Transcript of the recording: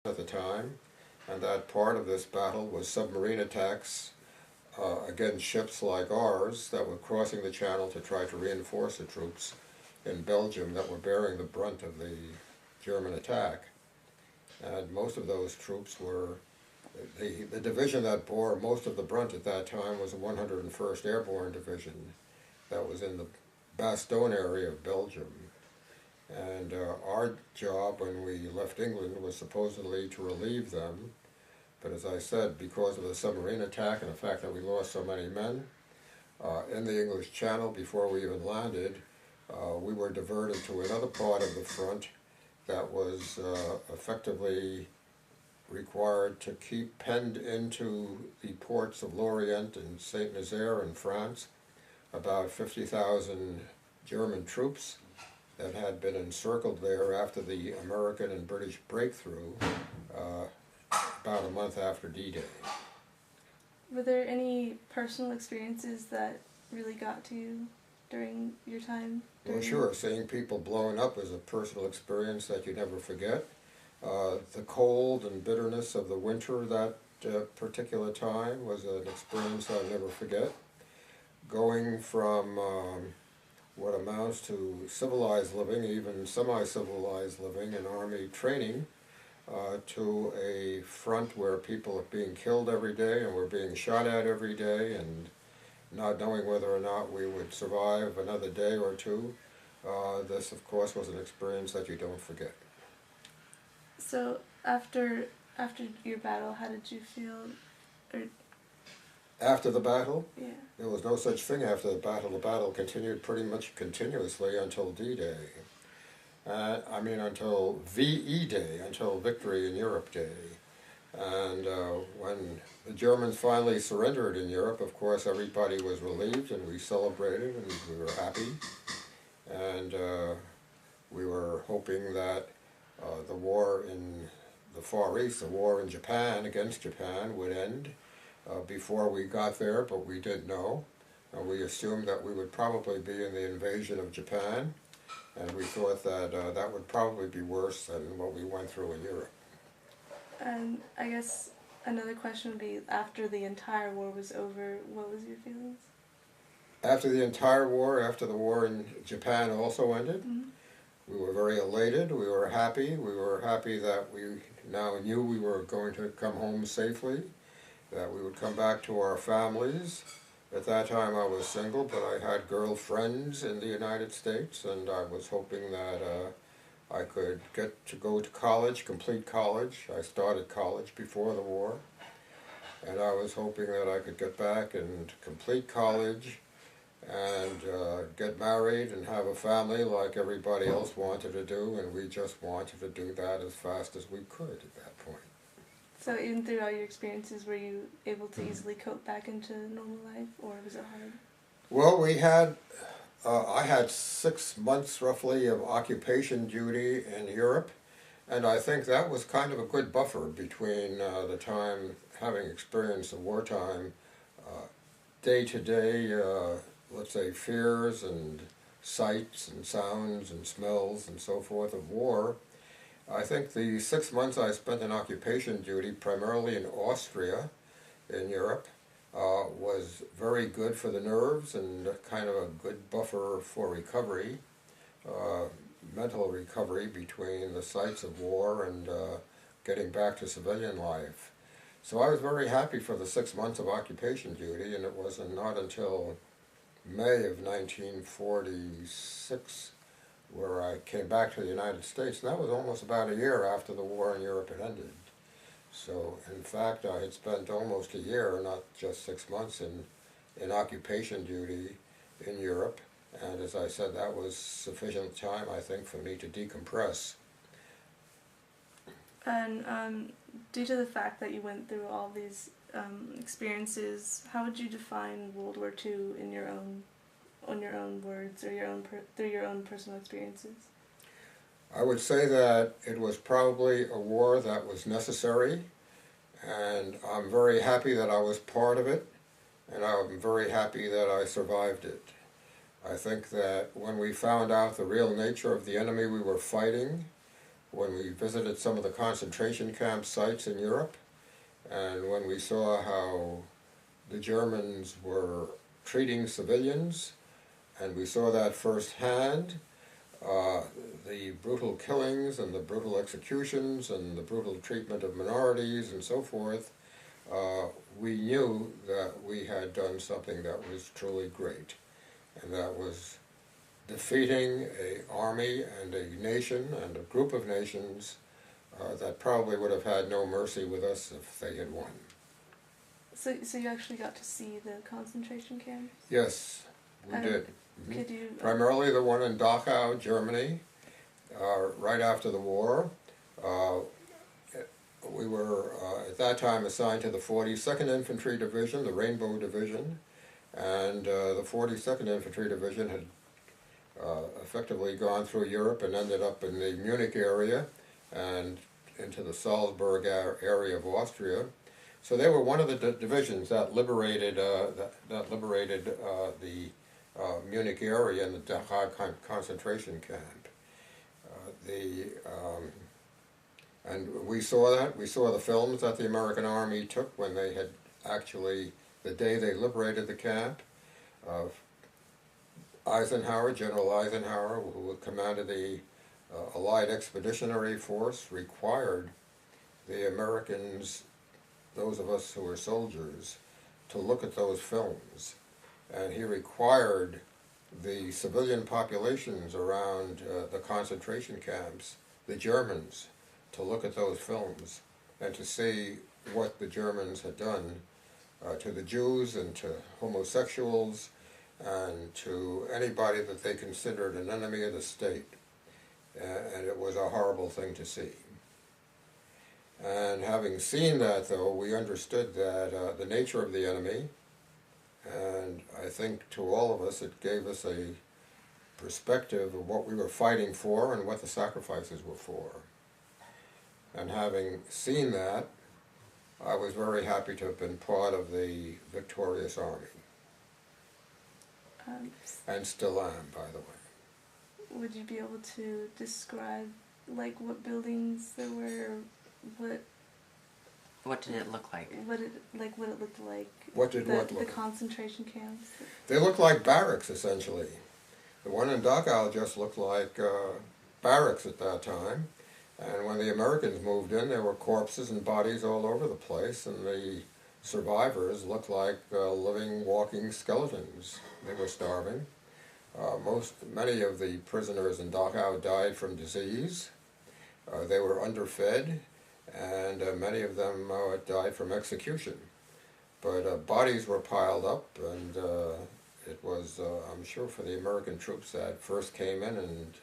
at the time, and that part of this battle was submarine attacks against ships like ours that were crossing the channel to try to reinforce the troops in Belgium that were bearing the brunt of the German attack. And most of those troops were, the division that bore most of the brunt at that time was the 101st Airborne Division that was in the Bastogne area of Belgium. And our job when we left England was supposedly to relieve them. But as I said, because of the submarine attack and the fact that we lost so many men in the English Channel before we even landed, we were diverted to another part of the front that was effectively required to keep penned into the ports of Lorient and Saint-Nazaire in France about 50,000 German troops that had been encircled there after the American and British breakthrough about a month after D-Day. Were there any personal experiences that really got to you during your time? Well, sure. Seeing people blown up is a personal experience that you never forget. The cold and bitterness of the winter that particular time was an experience I'll never forget. Going from what amounts to civilized living, even semi-civilized living in Army training, to a front where people are being killed every day and we're being shot at every day and not knowing whether or not we would survive another day or two. This, of course, was an experience that you don't forget. So after your battle, how did you feel? After the battle? Yeah. There was no such thing after the battle. The battle continued pretty much continuously until D-Day. Until VE Day, until Victory in Europe Day. And when the Germans finally surrendered in Europe, of course, everybody was relieved and we celebrated and we were happy. And we were hoping that the war in the Far East, the war in Japan against Japan, would end before we got there, but we didn't know. We assumed that we would probably be in the invasion of Japan, and we thought that that would probably be worse than what we went through in Europe. And I guess another question would be, after the entire war was over, what was your feelings? After the entire war, after the war in Japan also ended, we were very elated, we were happy. We were happy that we now knew we were going to come home safely, that we would come back to our families. At that time I was single, but I had girlfriends in the United States, and I was hoping that I could get to go to college, complete college. I started college before the war, and I was hoping that I could get back and complete college and get married and have a family like everybody else wanted to do, and we just wanted to do that as fast as we could at that point. So even through all your experiences, were you able to easily cope back into normal life, or was it hard? Well, I had 6 months roughly of occupation duty in Europe, and I think that was kind of a good buffer between the time having experienced the wartime, day-to-day, let's say, fears and sights and sounds and smells and so forth of war. I think the 6 months I spent in occupation duty, primarily in Austria, in Europe, was very good for the nerves and kind of a good buffer for recovery, mental recovery between the sights of war and getting back to civilian life. So I was very happy for the 6 months of occupation duty, and it was not until May of 1946 where I came back to the United States, and that was almost about a year after the war in Europe had ended. So, in fact, I had spent almost a year, not just 6 months, in occupation duty in Europe, and as I said, that was sufficient time, I think, for me to decompress. And due to the fact that you went through all these experiences, how would you define World War II in your own words, or through your own personal experiences? I would say that it was probably a war that was necessary, and I'm very happy that I was part of it, and I'm very happy that I survived it. I think that when we found out the real nature of the enemy we were fighting, when we visited some of the concentration camp sites in Europe, and when we saw how the Germans were treating civilians, and we saw that firsthand, the brutal killings and the brutal executions and the brutal treatment of minorities and so forth, we knew that we had done something that was truly great, and that was defeating an army and a nation and a group of nations that probably would have had no mercy with us if they had won. So you actually got to see the concentration camps? Yes, we did. Could you... Primarily the one in Dachau, Germany, right after the war. We were at that time assigned to the 42nd Infantry Division, the Rainbow Division, and the 42nd Infantry Division had effectively gone through Europe and ended up in the Munich area and into the Salzburg area of Austria. So they were one of the divisions that liberated the Munich area and the Dachau concentration camp. And we saw that. We saw the films that the American Army took when they had actually, the day they liberated the camp. Eisenhower, General Eisenhower, who commanded the Allied Expeditionary Force, required the Americans, those of us who were soldiers, to look at those films. And he required the civilian populations around the concentration camps, the Germans, to look at those films and to see what the Germans had done to the Jews and to homosexuals and to anybody that they considered an enemy of the state. And it was a horrible thing to see. And having seen that, though, we understood that the nature of the enemy, and I think to all of us it gave us a perspective of what we were fighting for and what the sacrifices were for. And having seen that, I was very happy to have been part of the victorious army. And still am, by the way. Would you be able to describe, like, what buildings there were, what did it look like? what it looked like? What did what the look like? concentration camps? They looked like barracks, essentially. The one in Dachau just looked like barracks at that time. And when the Americans moved in, there were corpses and bodies all over the place, and the survivors looked like living, walking skeletons. They were starving. Many of the prisoners in Dachau died from disease. They were underfed, and many of them died from execution. But bodies were piled up, and it was, I'm sure, for the American troops that first came in and